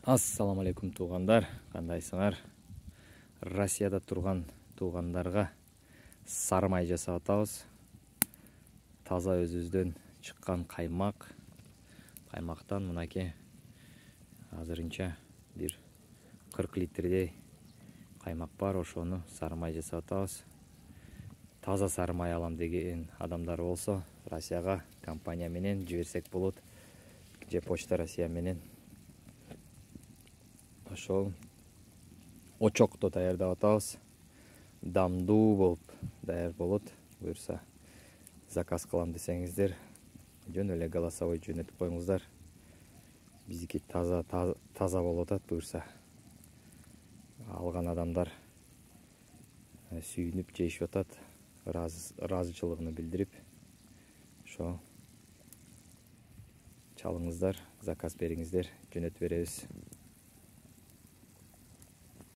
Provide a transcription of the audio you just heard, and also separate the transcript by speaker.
Speaker 1: Ассаламу алейкум туугандар, кандайсыңар? Россияда турган туугандарга сары май жасап атабыз. Таза өзүбүздөн чыккан каймак. Каймактан мынакей азырынча бир 40 литрдей каймак бар, ошону сары май жасап атабыз. Таза сары май алам деген адамдар болсо, Россияга компания менен жиберсек болот. Же Почта Россия менен ошол очокто даярдап атабыз. Дамдуу болуп даяр болот. Буюрса заказ кылам десеңиздер, жөн эле голосовой жөнөтүп коюңуздар. Биздики таза болуп атат. Буюрса алган адамдар сүйүнүп жейишип атат, ыраазычылыгын билдирип. Ошо чалыңыздар, заказ бериңиздер, жөнөтүп беребиз.